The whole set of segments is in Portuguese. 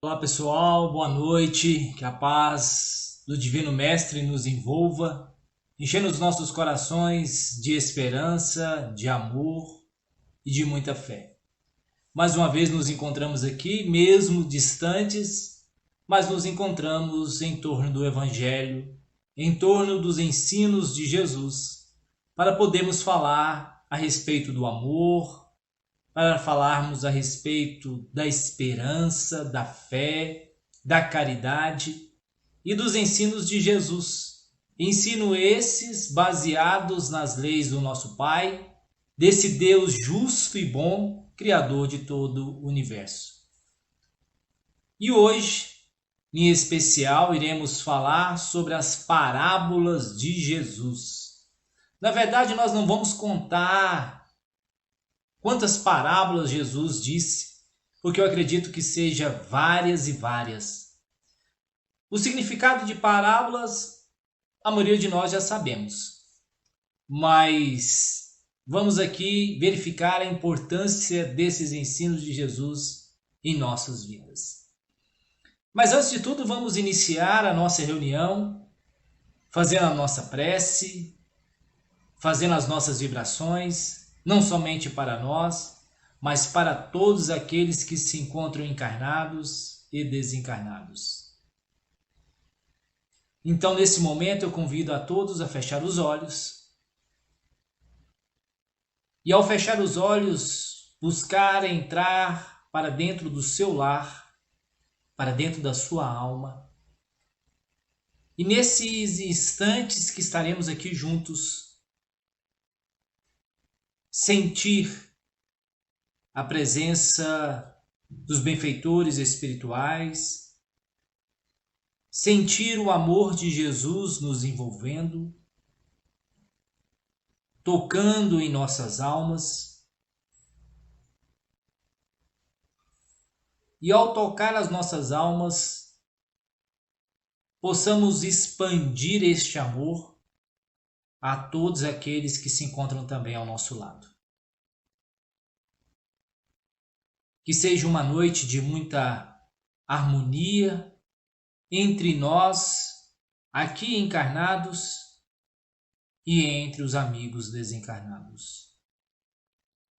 Olá pessoal, boa noite, que a paz do Divino Mestre nos envolva, enchendo os nossos corações de esperança, de amor e de muita fé. Mais uma vez nos encontramos aqui, mesmo distantes, mas nos encontramos em torno do Evangelho, em torno dos ensinos de Jesus, para podermos falar a respeito do amor, para falarmos a respeito da esperança, da fé, da caridade e dos ensinos de Jesus. Ensino esses baseados nas leis do nosso Pai, desse Deus justo e bom, Criador de todo o universo. E hoje, em especial, iremos falar sobre as parábolas de Jesus. Na verdade, nós não vamos contar quantas parábolas Jesus disse, porque eu acredito que seja várias e várias. O significado de parábolas, a maioria de nós já sabemos, mas vamos aqui verificar a importância desses ensinos de Jesus em nossas vidas. Mas antes de tudo, vamos iniciar a nossa reunião, fazendo a nossa prece, fazendo as nossas vibrações, não somente para nós, mas para todos aqueles que se encontram encarnados e desencarnados. Então, nesse momento, eu convido a todos a fechar os olhos. E ao fechar os olhos, buscar entrar para dentro do seu lar, para dentro da sua alma. E nesses instantes que estaremos aqui juntos, sentir a presença dos benfeitores espirituais, sentir o amor de Jesus nos envolvendo, tocando em nossas almas. E ao tocar as nossas almas, possamos expandir este amor a todos aqueles que se encontram também ao nosso lado. Que seja uma noite de muita harmonia entre nós, aqui encarnados, e entre os amigos desencarnados.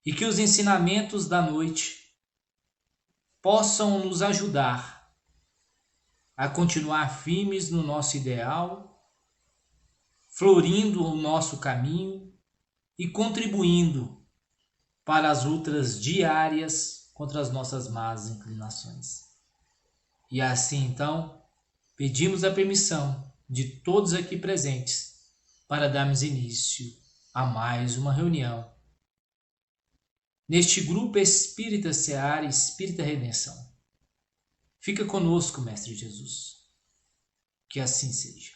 E que os ensinamentos da noite possam nos ajudar a continuar firmes no nosso ideal, florindo o nosso caminho e contribuindo para as lutas diárias contra as nossas más inclinações. E assim, então, pedimos a permissão de todos aqui presentes para darmos início a mais uma reunião neste grupo Espírita Seara Espírita Redenção. Fica conosco, Mestre Jesus. Que assim seja.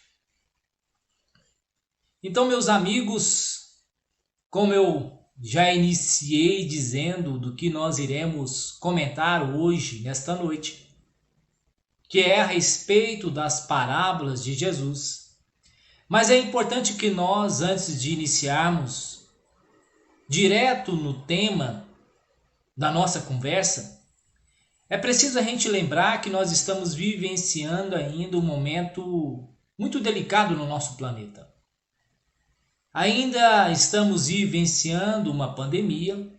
Então, meus amigos, como eu já iniciei dizendo do que nós iremos comentar hoje, nesta noite, que é a respeito das parábolas de Jesus. Mas é importante que nós, antes de iniciarmos direto no tema da nossa conversa, é preciso a gente lembrar que nós estamos vivenciando ainda um momento muito delicado no nosso planeta. Ainda estamos vivenciando uma pandemia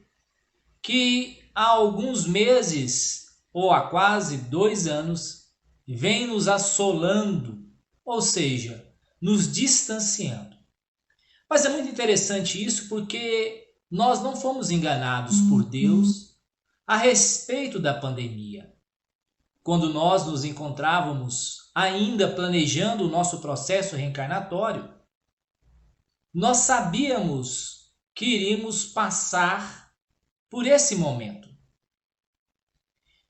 que há alguns meses, ou há quase 2 anos, vem nos assolando, ou seja, nos distanciando. Mas é muito interessante isso porque nós não fomos enganados por Deus a respeito da pandemia. Quando nós nos encontrávamos ainda planejando o nosso processo reencarnatório, nós sabíamos que iríamos passar por esse momento.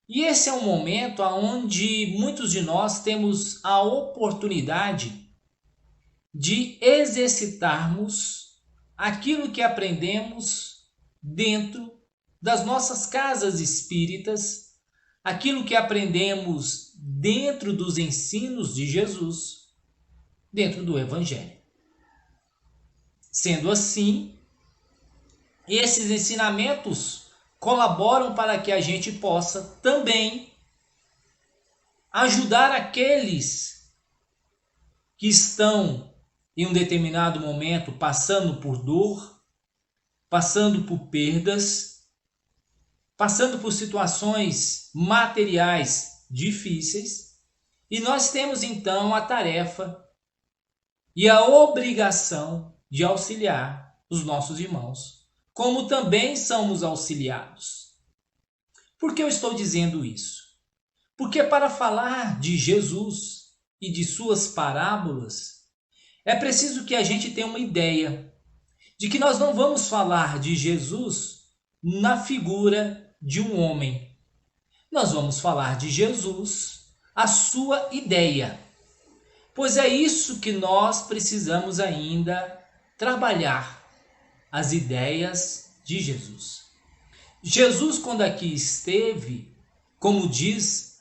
E esse é um momento onde muitos de nós temos a oportunidade de exercitarmos aquilo que aprendemos dentro das nossas casas espíritas, aquilo que aprendemos dentro dos ensinos de Jesus, dentro do Evangelho. Sendo assim, esses ensinamentos colaboram para que a gente possa também ajudar aqueles que estão em um determinado momento passando por dor, passando por perdas, passando por situações materiais difíceis, e nós temos então a tarefa e a obrigação de auxiliar os nossos irmãos, como também somos auxiliados. Por que eu estou dizendo isso? Porque para falar de Jesus e de suas parábolas, é preciso que a gente tenha uma ideia de que nós não vamos falar de Jesus na figura de um homem. Nós vamos falar de Jesus, a sua ideia. Pois é isso que nós precisamos ainda trabalhar, as ideias de Jesus. Jesus, quando aqui esteve, como diz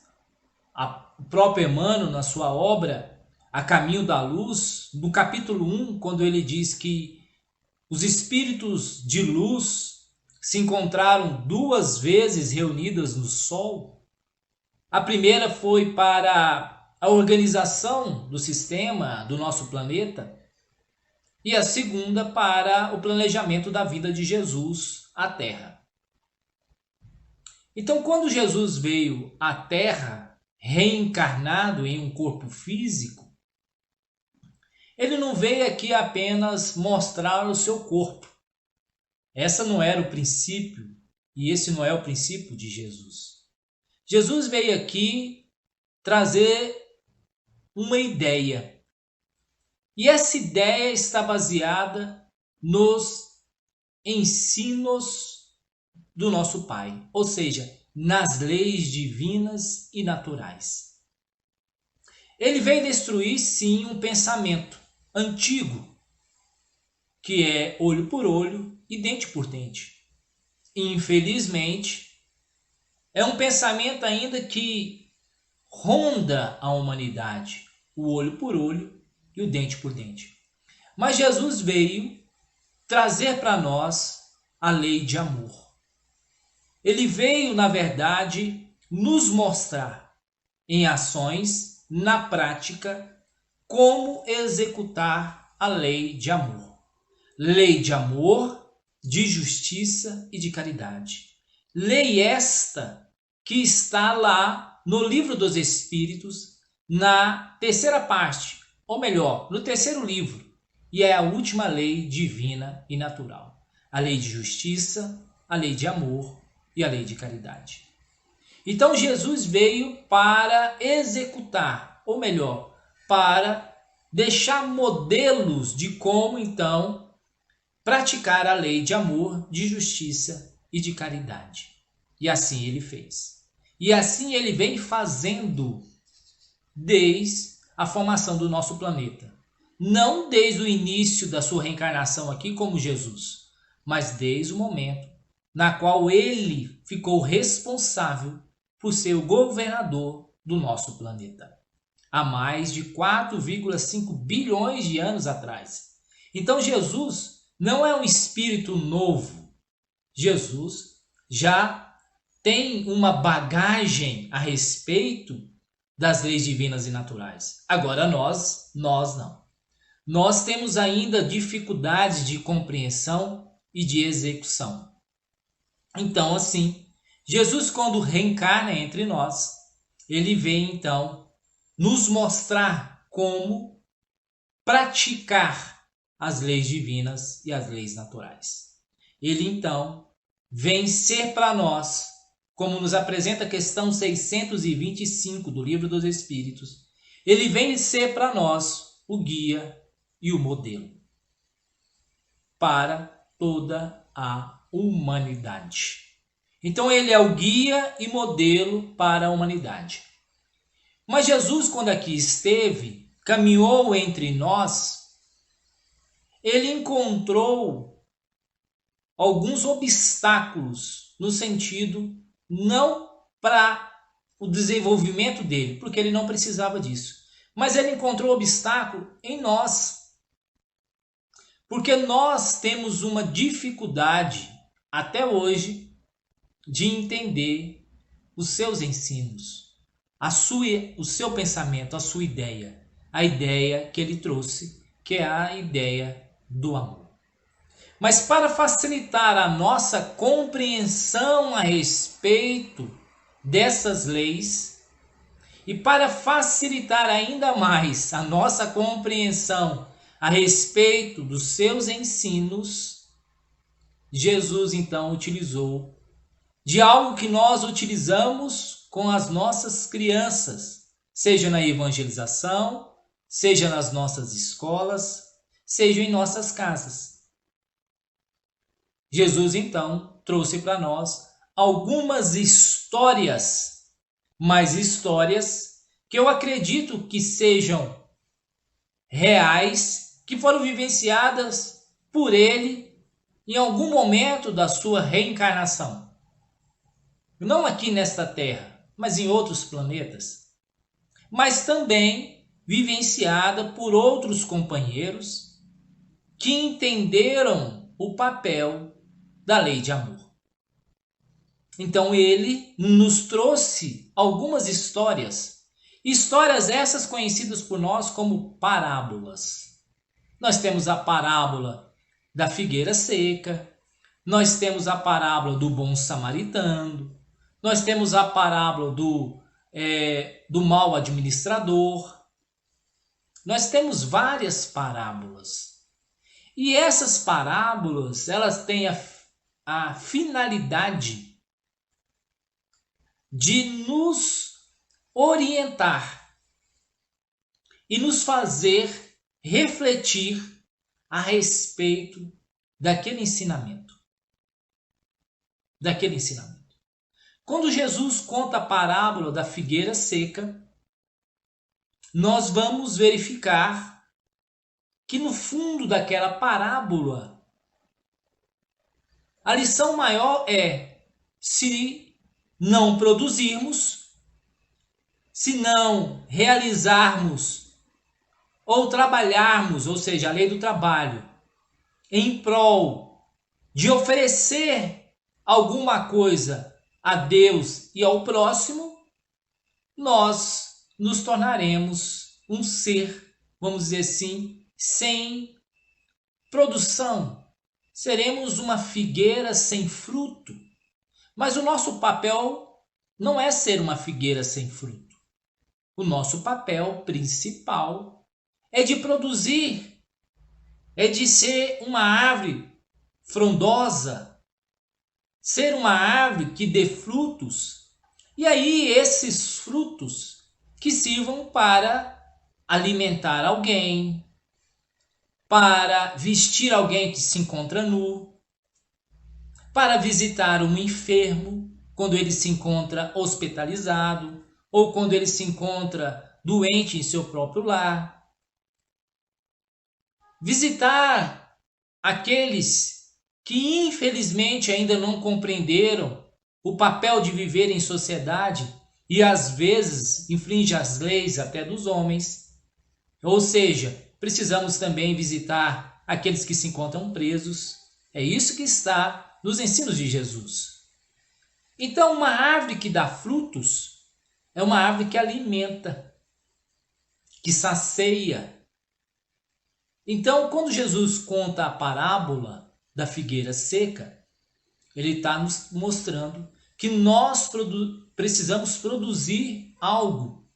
o próprio Emmanuel na sua obra A Caminho da Luz, no capítulo 1, quando ele diz que os espíritos de luz se encontraram 2 vezes reunidas no Sol. A primeira foi para a organização do sistema do nosso planeta e a segunda para o planejamento da vida de Jesus à Terra. Então, quando Jesus veio à Terra, reencarnado em um corpo físico, ele não veio aqui apenas mostrar o seu corpo. Essa não era o princípio, e esse não é o princípio de Jesus. Jesus veio aqui trazer uma ideia. E essa ideia está baseada nos ensinos do nosso Pai, ou seja, nas leis divinas e naturais. Ele veio destruir, sim, um pensamento antigo, que é olho por olho e dente por dente. Infelizmente, é um pensamento ainda que ronda a humanidade, o olho por olho e o dente por dente. Mas Jesus veio trazer para nós a lei de amor. Ele veio, na verdade, nos mostrar em ações, na prática, como executar a lei de amor. Lei de amor, de justiça e de caridade. Lei esta que está lá no Livro dos Espíritos, na terceira parte, ou melhor, no terceiro livro, e é a última lei divina e natural. A lei de justiça, a lei de amor e a lei de caridade. Então Jesus veio para executar, ou melhor, para deixar modelos de como então praticar a lei de amor, de justiça e de caridade. E assim ele fez. E assim ele vem fazendo desde a formação do nosso planeta. Não desde o início da sua reencarnação aqui como Jesus, mas desde o momento na qual ele ficou responsável por ser o governador do nosso planeta, há mais de 4,5 bilhões de anos atrás. Então Jesus não é um espírito novo. Jesus já tem uma bagagem a respeito das leis divinas e naturais. Agora nós não. Nós temos ainda dificuldades de compreensão e de execução. Então, assim, Jesus, quando reencarna entre nós, ele vem, então, nos mostrar como praticar as leis divinas e as leis naturais. Ele, então, vem ser para nós, como nos apresenta a questão 625 do Livro dos Espíritos, ele vem ser para nós o guia e o modelo para toda a humanidade. Então ele é o guia e modelo para a humanidade. Mas Jesus, quando aqui esteve, caminhou entre nós, ele encontrou alguns obstáculos no sentido não para o desenvolvimento dele, porque ele não precisava disso, mas ele encontrou obstáculo em nós. Porque nós temos uma dificuldade, até hoje, de entender os seus ensinos, o seu pensamento, a sua ideia. A ideia que ele trouxe, que é a ideia do amor. Mas para facilitar a nossa compreensão a respeito dessas leis e para facilitar ainda mais a nossa compreensão a respeito dos seus ensinos, Jesus então utilizou de algo que nós utilizamos com as nossas crianças, seja na evangelização, seja nas nossas escolas, seja em nossas casas. Jesus então trouxe para nós algumas histórias, mas histórias que eu acredito que sejam reais, que foram vivenciadas por ele em algum momento da sua reencarnação. Não aqui nesta Terra, mas em outros planetas. Mas também vivenciada por outros companheiros que entenderam o papel da lei de amor. Então ele nos trouxe algumas histórias essas conhecidas por nós como parábolas. Nós temos a parábola da figueira seca, nós temos a parábola do bom samaritano, nós temos a parábola do mau administrador, nós temos várias parábolas. E essas parábolas, elas têm a finalidade de nos orientar e nos fazer refletir a respeito daquele ensinamento. Quando Jesus conta a parábola da figueira seca, nós vamos verificar que no fundo daquela parábola, a lição maior é: se não produzirmos, se não realizarmos ou trabalharmos, ou seja, a lei do trabalho, em prol de oferecer alguma coisa a Deus e ao próximo, nós nos tornaremos um ser, vamos dizer assim, sem produção. Seremos uma figueira sem fruto. Mas o nosso papel não é ser uma figueira sem fruto. O nosso papel principal é de produzir, é de ser uma árvore frondosa, ser uma árvore que dê frutos. E aí esses frutos que sirvam para alimentar alguém, para vestir alguém que se encontra nu, para visitar um enfermo quando ele se encontra hospitalizado ou quando ele se encontra doente em seu próprio lar. Visitar aqueles que infelizmente ainda não compreenderam o papel de viver em sociedade e às vezes infringe as leis até dos homens. Ou seja, precisamos também visitar aqueles que se encontram presos. É isso que está nos ensinos de Jesus. Então, uma árvore que dá frutos é uma árvore que alimenta, que sacia. Então, quando Jesus conta a parábola da figueira seca, ele está nos mostrando que nós precisamos produzir algo,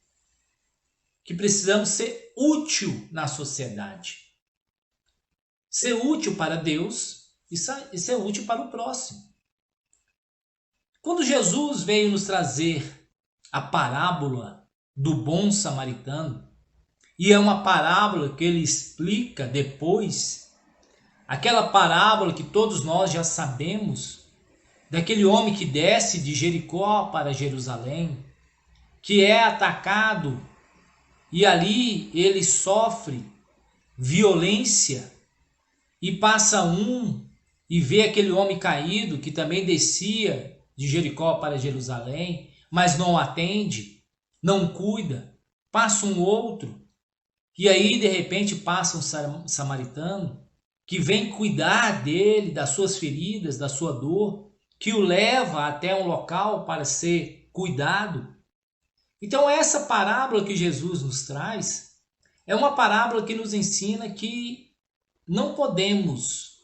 que precisamos ser útil na sociedade. Ser útil para Deus e ser útil para o próximo. Quando Jesus veio nos trazer a parábola do bom samaritano, e é uma parábola que ele explica depois, aquela parábola que todos nós já sabemos, daquele homem que desce de Jericó para Jerusalém, que é atacado e ali ele sofre violência e passa e vê aquele homem caído que também descia de Jericó para Jerusalém, mas não atende, não cuida, passa um outro, e aí de repente passa um samaritano que vem cuidar dele, das suas feridas, da sua dor, que o leva até um local para ser cuidado. Então essa parábola que Jesus nos traz é uma parábola que nos ensina que não podemos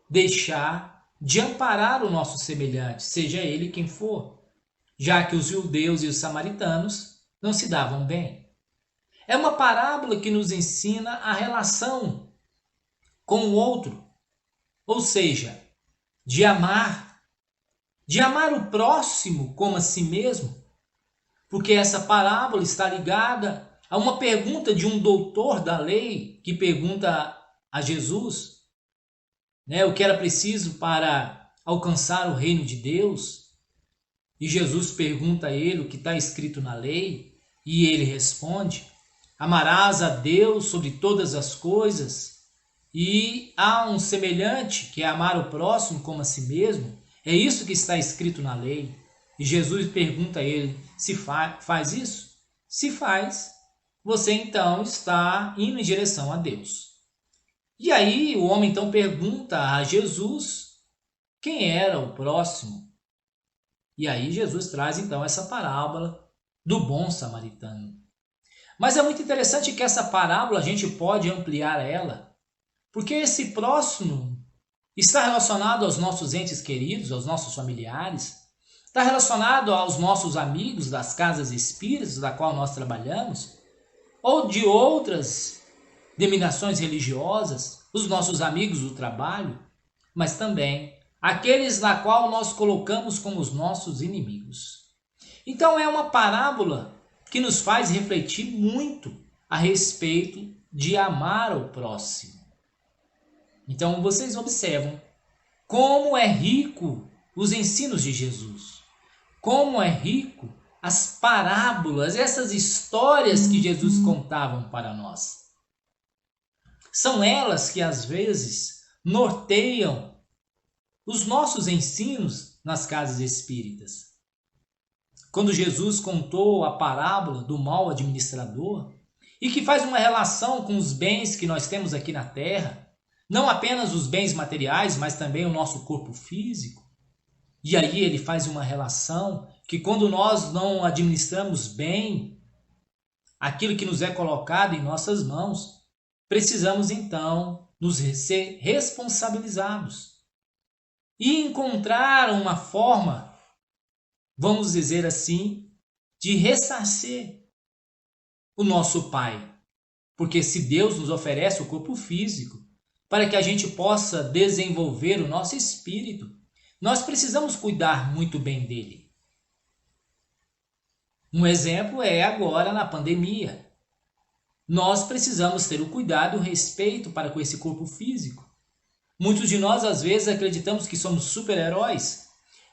deixar de amparar o nosso semelhante, seja ele quem for, já que os judeus e os samaritanos não se davam bem. É uma parábola que nos ensina a relação com o outro, ou seja, de amar o próximo como a si mesmo, porque essa parábola está ligada a uma pergunta de um doutor da lei que pergunta a Jesus, né, o que era preciso para alcançar o reino de Deus. E Jesus pergunta a ele o que está escrito na lei, e ele responde: amarás a Deus sobre todas as coisas, e há um semelhante que é amar o próximo como a si mesmo. É isso que está escrito na lei. E Jesus pergunta a ele: se faz isso? Se faz, você então está indo em direção a Deus. E aí o homem então pergunta a Jesus quem era o próximo. E aí Jesus traz então essa parábola do bom samaritano. Mas é muito interessante que essa parábola a gente pode ampliar ela, porque esse próximo está relacionado aos nossos entes queridos, aos nossos familiares, está relacionado aos nossos amigos das casas espíritas da qual nós trabalhamos, ou de outras denominações religiosas, os nossos amigos do trabalho, mas também aqueles na qual nós colocamos como os nossos inimigos. Então é uma parábola que nos faz refletir muito a respeito de amar o próximo. Então vocês observam como é rico os ensinos de Jesus, como é rico as parábolas, essas histórias que Jesus contava para nós. São elas que às vezes norteiam os nossos ensinos nas casas espíritas. Quando Jesus contou a parábola do mau administrador, e que faz uma relação com os bens que nós temos aqui na Terra, não apenas os bens materiais, mas também o nosso corpo físico, e aí ele faz uma relação que quando nós não administramos bem aquilo que nos é colocado em nossas mãos, precisamos então nos ser responsabilizados e encontrar uma forma, vamos dizer assim, de ressarcer o nosso Pai. Porque se Deus nos oferece o corpo físico para que a gente possa desenvolver o nosso espírito, nós precisamos cuidar muito bem dele. Um exemplo é agora na pandemia. Nós precisamos ter o cuidado e o respeito para com esse corpo físico. Muitos de nós às vezes acreditamos que somos super-heróis,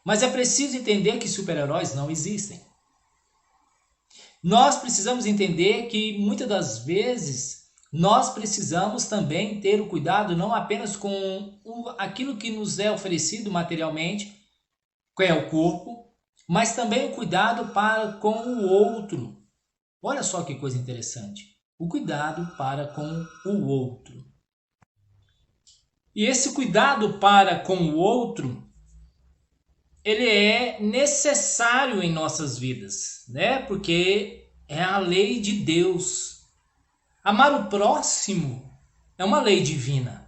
mas é preciso entender que super-heróis não existem. Nós precisamos entender que muitas das vezes nós precisamos também ter o cuidado não apenas com aquilo que nos é oferecido materialmente, que é o corpo, mas também o cuidado para com o outro. Olha só que coisa interessante. O cuidado para com o outro. E esse cuidado para com o outro, ele é necessário em nossas vidas, né? Porque é a lei de Deus. Amar o próximo é uma lei divina.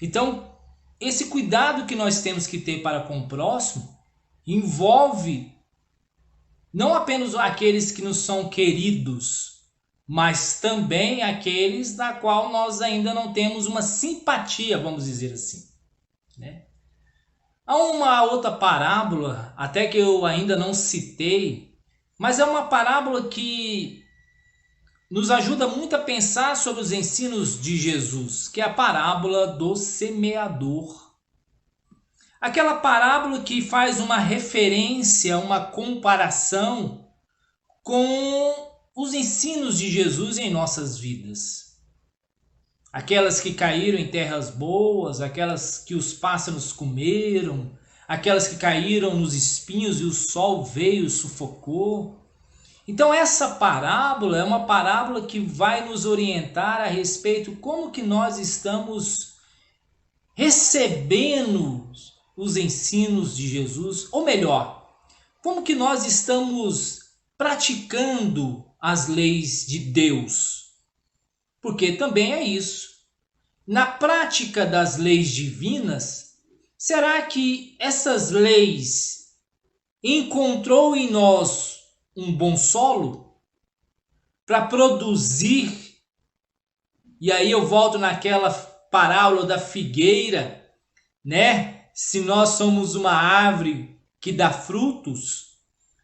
Então, esse cuidado que nós temos que ter para com o próximo envolve não apenas aqueles que nos são queridos, mas também aqueles da qual nós ainda não temos uma simpatia, vamos dizer assim, né? Há uma outra parábola, até que eu ainda não citei, mas é uma parábola que nos ajuda muito a pensar sobre os ensinos de Jesus, que é a parábola do semeador. Aquela parábola que faz uma referência, uma comparação com os ensinos de Jesus em nossas vidas. Aquelas que caíram em terras boas, aquelas que os pássaros comeram, aquelas que caíram nos espinhos e o sol veio e sufocou. Então essa parábola é uma parábola que vai nos orientar a respeito como que nós estamos recebendo os ensinos de Jesus, ou melhor, como que nós estamos praticando as leis de Deus. Porque também é isso. Na prática das leis divinas, será que essas leis encontrou em nós um bom solo para produzir? E aí eu volto naquela parábola da figueira, né? Se nós somos uma árvore que dá frutos,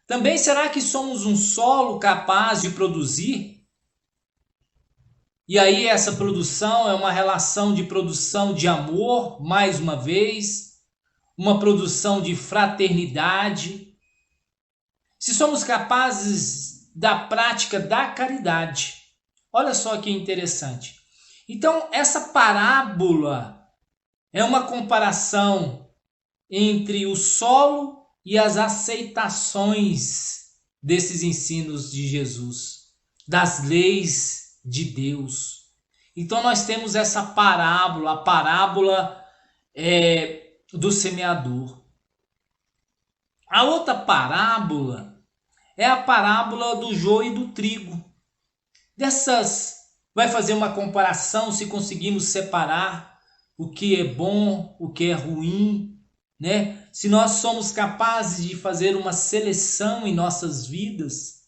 também será que somos um solo capaz de produzir? E aí essa produção é uma relação de produção de amor, mais uma vez, uma produção de fraternidade. Se somos capazes da prática da caridade. Olha só que interessante. Então, essa parábola é uma comparação entre o solo e as aceitações desses ensinos de Jesus, das leis de Deus. Então nós temos essa parábola, a parábola do semeador. A outra parábola é a parábola do joio e do trigo. Dessas vai fazer uma comparação se conseguimos separar o que é bom, o que é ruim, né? Se nós somos capazes de fazer uma seleção em nossas vidas.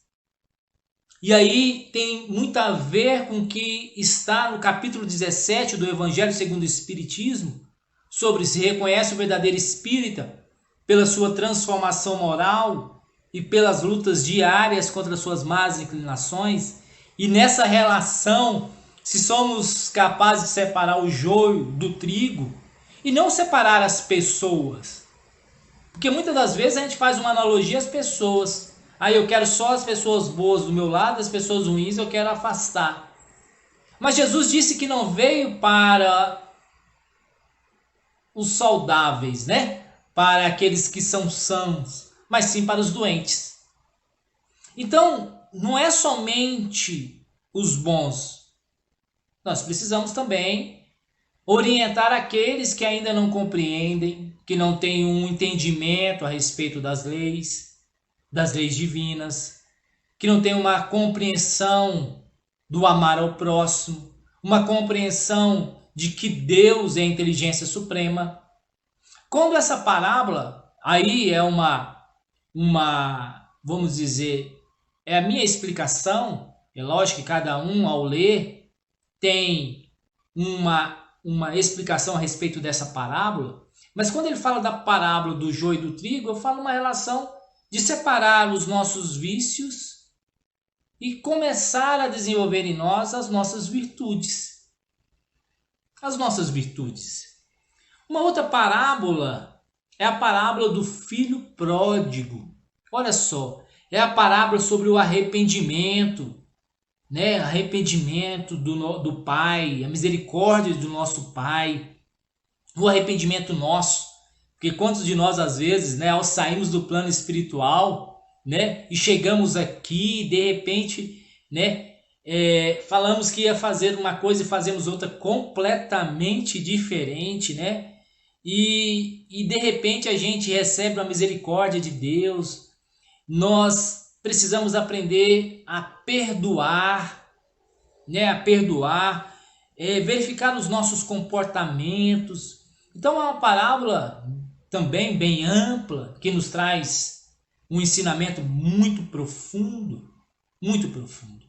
E aí tem muito a ver com o que está no capítulo 17 do Evangelho segundo o Espiritismo, sobre se reconhece o verdadeiro espírita pela sua transformação moral e pelas lutas diárias contra suas más inclinações. E nessa relação, se somos capazes de separar o joio do trigo e não separar as pessoas. Porque muitas das vezes a gente faz uma analogia às pessoas. Aí eu quero só as pessoas boas do meu lado, as pessoas ruins eu quero afastar. Mas Jesus disse que não veio para os saudáveis, né? Para aqueles que são sãos, mas sim para os doentes. Então, não é somente os bons. Nós precisamos também orientar aqueles que ainda não compreendem, que não têm um entendimento a respeito das leis divinas, que não têm uma compreensão do amar ao próximo, uma compreensão de que Deus é a inteligência suprema. Quando essa parábola, aí é vamos dizer, é a minha explicação, é lógico que cada um ao ler tem uma explicação a respeito dessa parábola, mas quando ele fala da parábola do joio e do trigo, eu falo uma relação de separar os nossos vícios e começar a desenvolver em nós as nossas virtudes. As nossas virtudes. Uma outra parábola é a parábola do filho pródigo. Olha só, é a parábola sobre o arrependimento, né? Arrependimento do Pai, a misericórdia do nosso Pai, o arrependimento nosso. Porque quantos de nós, às vezes, né, ao sairmos do plano espiritual, né, e chegamos aqui, de repente, né, falamos que ia fazer uma coisa e fazemos outra completamente diferente, né? E de repente a gente recebe a misericórdia de Deus. Nós precisamos aprender a perdoar, né? A perdoar, verificar os nossos comportamentos. Então é uma parábola também bem ampla, que nos traz um ensinamento muito profundo, muito profundo.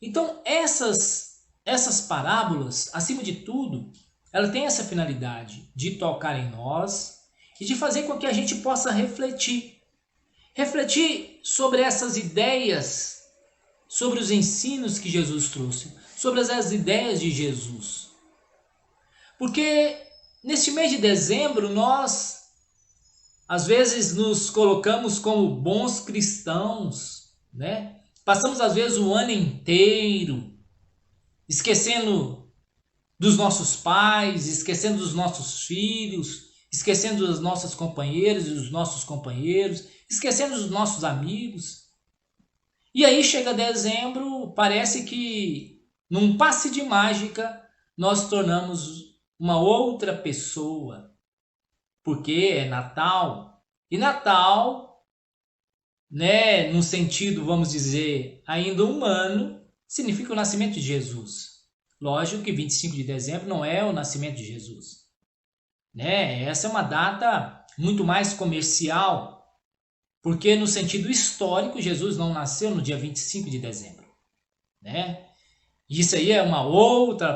Então essas parábolas, acima de tudo, ela tem essa finalidade de tocar em nós e de fazer com que a gente possa refletir. Refletir sobre essas ideias, sobre os ensinos que Jesus trouxe, sobre as ideias de Jesus. Porque neste mês de dezembro nós, às vezes, nos colocamos como bons cristãos, né? Passamos, às vezes, o ano inteiro esquecendo dos nossos pais, esquecendo dos nossos filhos, esquecendo das nossas companheiras e dos nossos companheiros, esquecendo dos nossos amigos. E aí chega dezembro, parece que num passe de mágica nós tornamos uma outra pessoa, porque é Natal. E Natal né, num sentido, vamos dizer, ainda humano, significa o nascimento de Jesus. Lógico que 25 de dezembro não é o nascimento de Jesus, né? Essa é uma data muito mais comercial, porque no sentido histórico Jesus não nasceu no dia 25 de dezembro, né? Isso aí é uma outra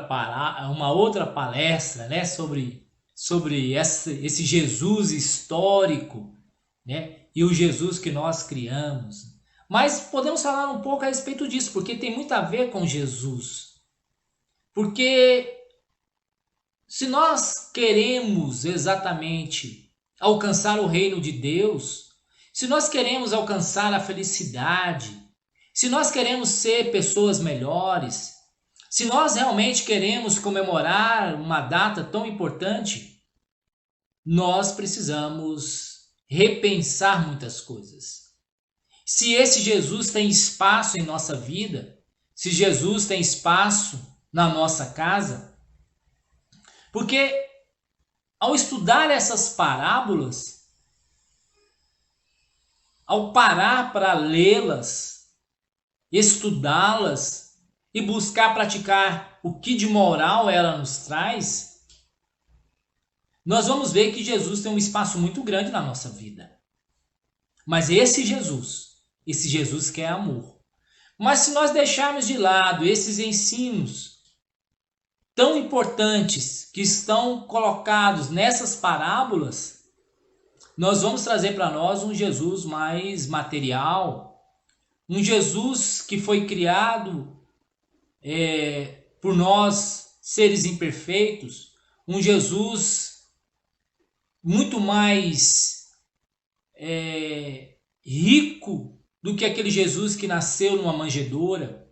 palestra, né, sobre esse Jesus histórico, né, e o Jesus que nós criamos. Mas podemos falar um pouco a respeito disso, porque tem muito a ver com Jesus. Porque se nós queremos exatamente alcançar o reino de Deus, se nós queremos alcançar a felicidade, se nós queremos ser pessoas melhores, se nós realmente queremos comemorar uma data tão importante, nós precisamos repensar muitas coisas. Se esse Jesus tem espaço em nossa vida, se Jesus tem espaço na nossa casa, porque ao estudar essas parábolas, ao parar para lê-las, estudá-las e buscar praticar o que de moral ela nos traz, nós vamos ver que Jesus tem um espaço muito grande na nossa vida. Mas esse Jesus que é amor. Mas se nós deixarmos de lado esses ensinos tão importantes que estão colocados nessas parábolas, nós vamos trazer para nós um Jesus mais material, um Jesus que foi criado por nós, seres imperfeitos, um Jesus muito mais rico do que aquele Jesus que nasceu numa manjedoura,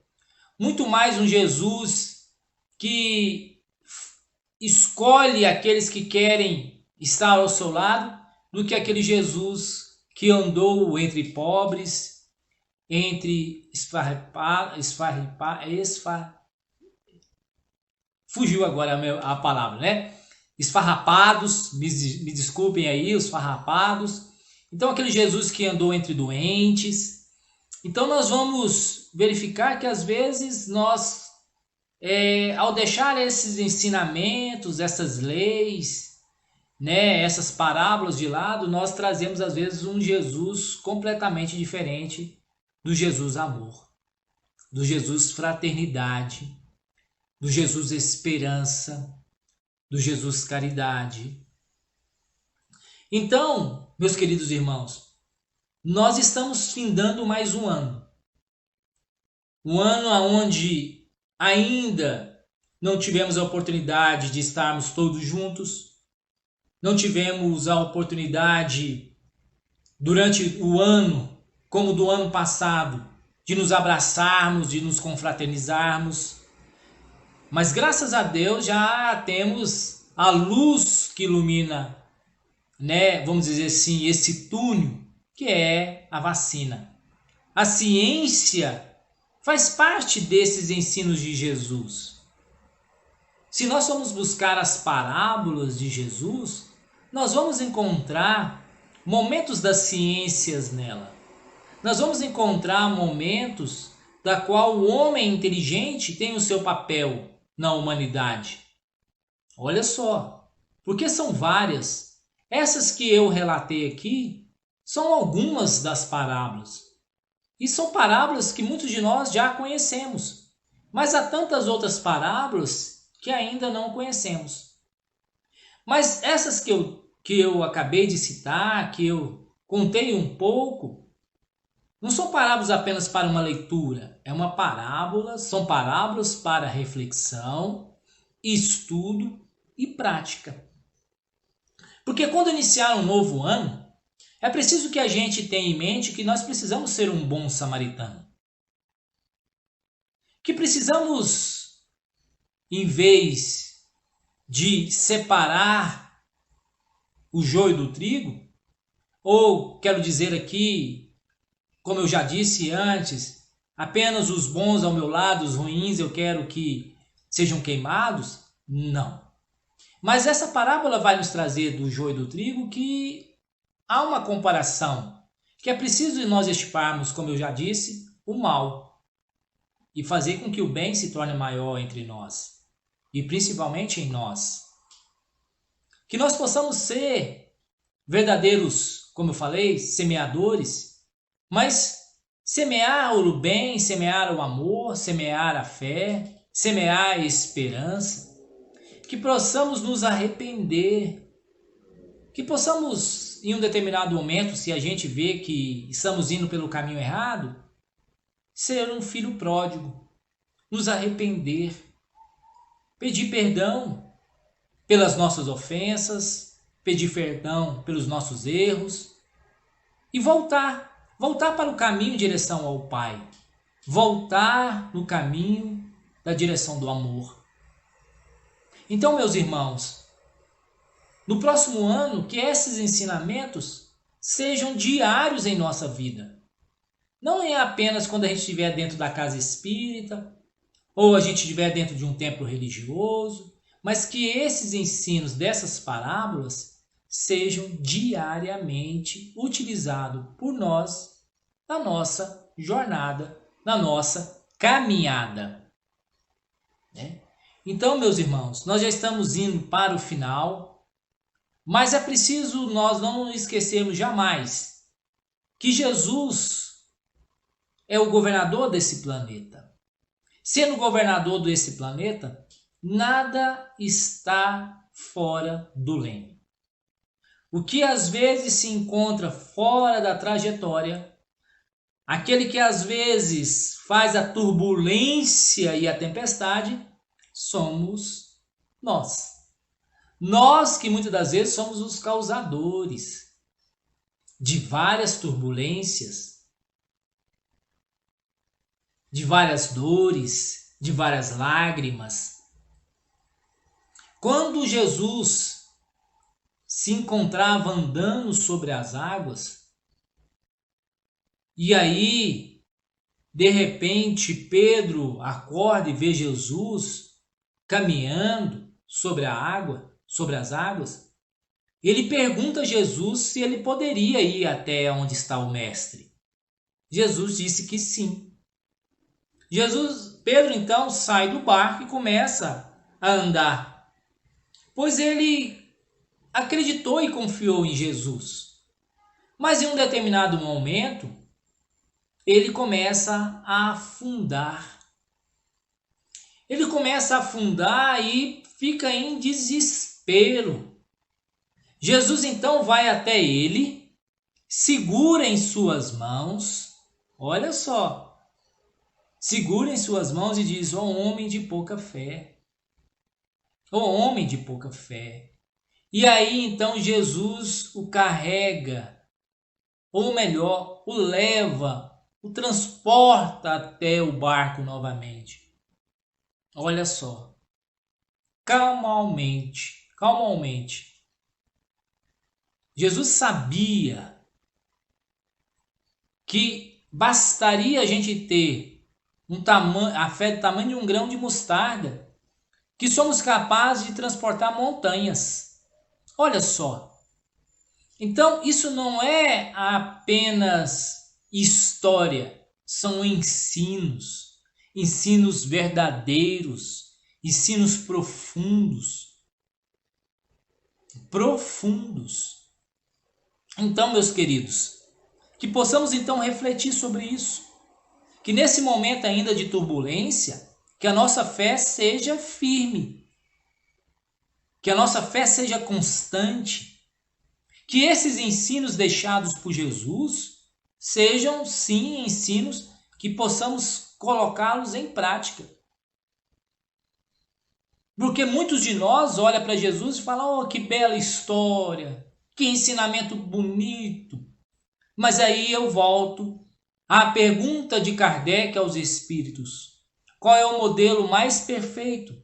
muito mais um Jesus que escolhe aqueles que querem estar ao seu lado do que aquele Jesus que andou entre pobres, entre fugiu agora a palavra, né? Esfarrapados, me desculpem aí, os farrapados. Então aquele Jesus que andou entre doentes. Então nós vamos verificar que às vezes nós, ao deixar esses ensinamentos, essas leis, né, essas parábolas de lado, nós trazemos às vezes um Jesus completamente diferente do Jesus amor, do Jesus fraternidade, do Jesus esperança, do Jesus caridade. Então, meus queridos irmãos, nós estamos findando mais um ano. Um ano onde ainda não tivemos a oportunidade de estarmos todos juntos, não tivemos a oportunidade durante o ano, como do ano passado, de nos abraçarmos, de nos confraternizarmos. Mas graças a Deus já temos a luz que ilumina, né, vamos dizer assim, esse túnel, que é a vacina. A ciência faz parte desses ensinos de Jesus. Se nós formos buscar as parábolas de Jesus, nós vamos encontrar momentos das ciências nela. Nós vamos encontrar momentos da qual o homem inteligente tem o seu papel na humanidade. Olha só, porque são várias. Essas que eu relatei aqui são algumas das parábolas. E são parábolas que muitos de nós já conhecemos. Mas há tantas outras parábolas que ainda não conhecemos. Mas essas que eu acabei de citar, que eu contei um pouco, não são parábolas apenas para uma leitura, são parábolas para reflexão, estudo e prática. Porque quando iniciar um novo ano, é preciso que a gente tenha em mente que nós precisamos ser um bom samaritano. Que precisamos, em vez de separar o joio do trigo, ou quero dizer aqui, como eu já disse antes, apenas os bons ao meu lado, os ruins eu quero que sejam queimados? Não. Mas essa parábola vai nos trazer do joio do trigo que há uma comparação. que é preciso nós extirparmos, como eu já disse, o mal e fazer com que o bem se torne maior entre nós e principalmente em nós. Que nós possamos ser verdadeiros, como eu falei, semeadores, mas semear o bem, semear o amor, semear a fé, semear a esperança, que possamos nos arrepender, que possamos, em um determinado momento, se a gente vê que estamos indo pelo caminho errado, ser um filho pródigo, nos arrepender, pedir perdão pelas nossas ofensas, pedir perdão pelos nossos erros e voltar para o caminho em direção ao Pai, voltar no caminho da direção do amor. Então, meus irmãos, no próximo ano, que esses ensinamentos sejam diários em nossa vida. Não é apenas quando a gente estiver dentro da casa espírita, ou a gente estiver dentro de um templo religioso, mas que esses ensinos dessas parábolas sejam diariamente utilizados por nós na nossa jornada, na nossa caminhada. Né? Então, meus irmãos, nós já estamos indo para o final, mas é preciso nós não esquecermos jamais que Jesus é o governador desse planeta. Sendo governador desse planeta, nada está fora do leme. O que às vezes se encontra fora da trajetória, aquele que às vezes faz a turbulência e a tempestade, somos nós. Nós que muitas das vezes somos os causadores de várias turbulências, de várias dores, de várias lágrimas. Quando Jesus se encontrava andando sobre as águas, e aí, de repente, Pedro acorda e vê Jesus caminhando sobre a água, sobre as águas, ele pergunta a Jesus se ele poderia ir até onde está o mestre. Jesus disse que sim. Pedro então sai do barco e começa a andar, pois ele acreditou e confiou em Jesus. Mas em um determinado momento, ele começa a afundar. Ele começa a afundar e fica em desespero. Jesus então vai até ele, segura em suas mãos, olha só, segura em suas mãos e diz: ó homem de pouca fé, ó homem de pouca fé. E aí então Jesus o carrega, ou melhor, o leva, o transporta até o barco novamente. Olha só, calmamente. Jesus sabia que bastaria a gente ter a fé do tamanho de um grão de mostarda, que somos capazes de transportar montanhas. Olha só. Então, isso não é apenas história, são ensinos verdadeiros, ensinos profundos. Então, meus queridos, que possamos então refletir sobre isso, que nesse momento ainda de turbulência, que a nossa fé seja firme, que a nossa fé seja constante, que esses ensinos deixados por Jesus sejam sim ensinos que possamos colocá-los em prática. Porque muitos de nós olham para Jesus e falam: oh, que bela história, que ensinamento bonito. Mas aí eu volto à pergunta de Kardec aos espíritos: qual é o modelo mais perfeito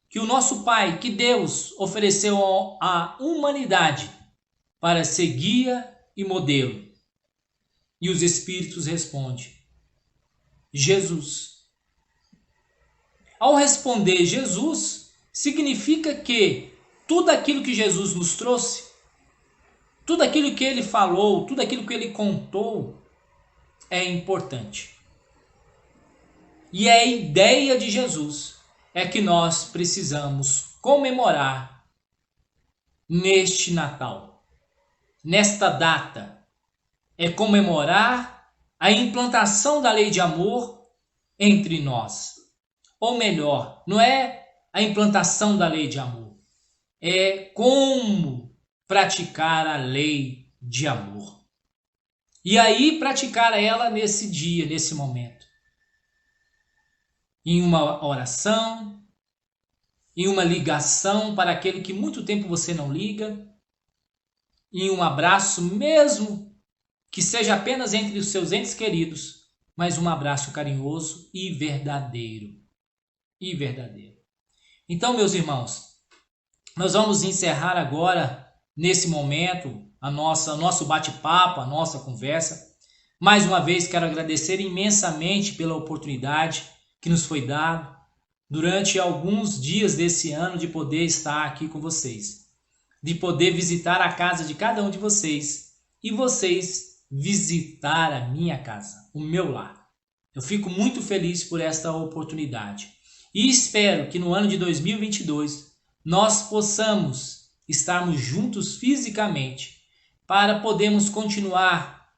que o nosso Pai, que Deus, ofereceu à humanidade para ser guia e modelo? E os espíritos respondem: Jesus. Ao responder Jesus, significa que tudo aquilo que Jesus nos trouxe, Tudo aquilo que ele falou, tudo aquilo que ele contou é importante. E a ideia de Jesus é que nós precisamos comemorar neste Natal, nesta data. É comemorar a implantação da lei de amor entre nós. Ou melhor, não é a implantação da lei de amor, é como praticar a lei de amor. E aí praticar ela nesse dia, nesse momento. Em uma oração, em uma ligação para aquele que muito tempo você não liga, em um abraço, mesmo que seja apenas entre os seus entes queridos, mas um abraço carinhoso e verdadeiro. E verdadeiro. Então, meus irmãos, nós vamos encerrar agora, nesse momento, o nosso bate-papo, a nossa conversa. Mais uma vez, quero agradecer imensamente pela oportunidade que nos foi dada durante alguns dias desse ano de poder estar aqui com vocês, de poder visitar a casa de cada um de vocês e vocês visitar a minha casa, o meu lar. Eu fico muito feliz por esta oportunidade e espero que no ano de 2022 nós possamos estarmos juntos fisicamente para podermos continuar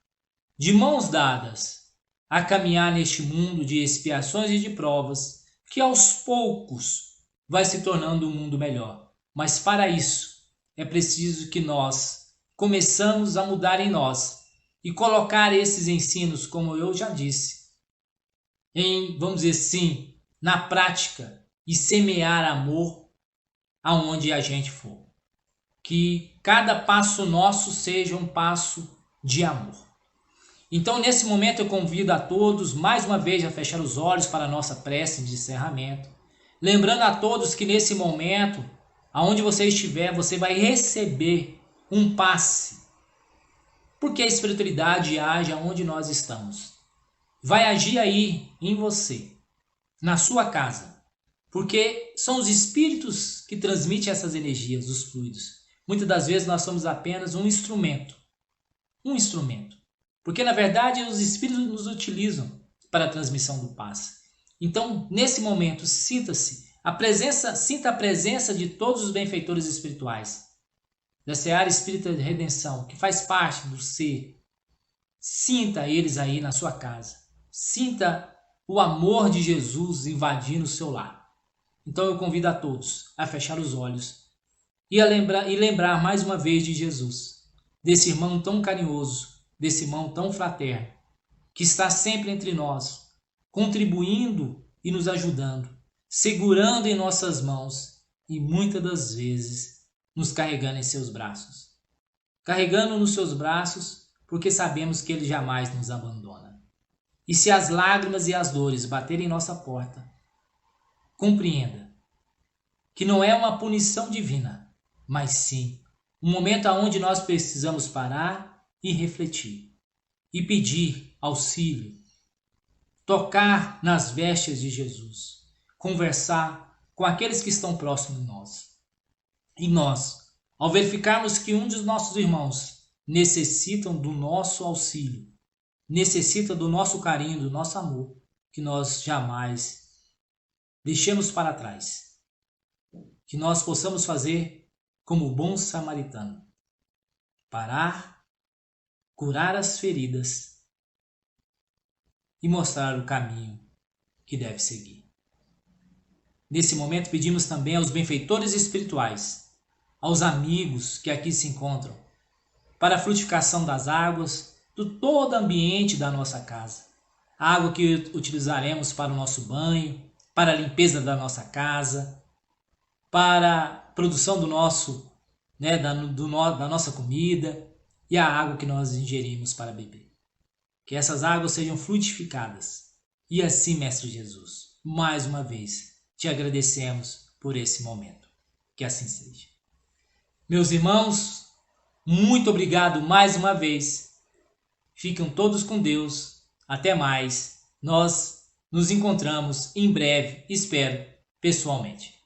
de mãos dadas a caminhar neste mundo de expiações e de provas que aos poucos vai se tornando um mundo melhor. Mas para isso é preciso que nós começamos a mudar em nós e colocar esses ensinos, como eu já disse, vamos dizer assim, na prática e semear amor aonde a gente for. Que cada passo nosso seja um passo de amor. Então, nesse momento, eu convido a todos, mais uma vez, a fechar os olhos para a nossa prece de encerramento. Lembrando a todos que nesse momento, aonde você estiver, você vai receber um passe. Porque a espiritualidade age aonde nós estamos. Vai agir aí em você, na sua casa. Porque são os espíritos que transmitem essas energias, os fluidos. Muitas das vezes nós somos apenas um instrumento. Um instrumento. Porque, na verdade, os espíritos nos utilizam para a transmissão do passe. Então, nesse momento, sinta a presença de todos os benfeitores espirituais, da Seara Espírita de Redenção, que faz parte do ser. Sinta eles aí na sua casa. Sinta o amor de Jesus invadindo o seu lar. Então, eu convido a todos a fechar os olhos e lembrar mais uma vez de Jesus, desse irmão tão carinhoso, desse irmão tão fraterno, que está sempre entre nós, contribuindo e nos ajudando, segurando em nossas mãos e muitas das vezes nos carregando em seus braços. Carregando nos seus braços porque sabemos que ele jamais nos abandona. E se as lágrimas e as dores baterem em nossa porta, compreenda que não é uma punição divina, mas sim um momento onde nós precisamos parar e refletir, e pedir auxílio, tocar nas vestes de Jesus, conversar com aqueles que estão próximos de nós. E nós, ao verificarmos que um dos nossos irmãos necessitam do nosso auxílio, necessita do nosso carinho, do nosso amor, que nós jamais deixemos para trás. Que nós possamos fazer como o bom samaritano, parar, curar as feridas e mostrar o caminho que deve seguir. Nesse momento pedimos também aos benfeitores espirituais, aos amigos que aqui se encontram, para a frutificação das águas do todo ambiente da nossa casa. A água que utilizaremos para o nosso banho, para a limpeza da nossa casa, para a produção do nosso, da nossa comida, e a água que nós ingerimos para beber. Que essas águas sejam frutificadas. E assim, Mestre Jesus, mais uma vez, te agradecemos por esse momento. Que assim seja. Meus irmãos, muito obrigado mais uma vez. Fiquem todos com Deus. Até mais. Nós nos encontramos em breve, espero, pessoalmente.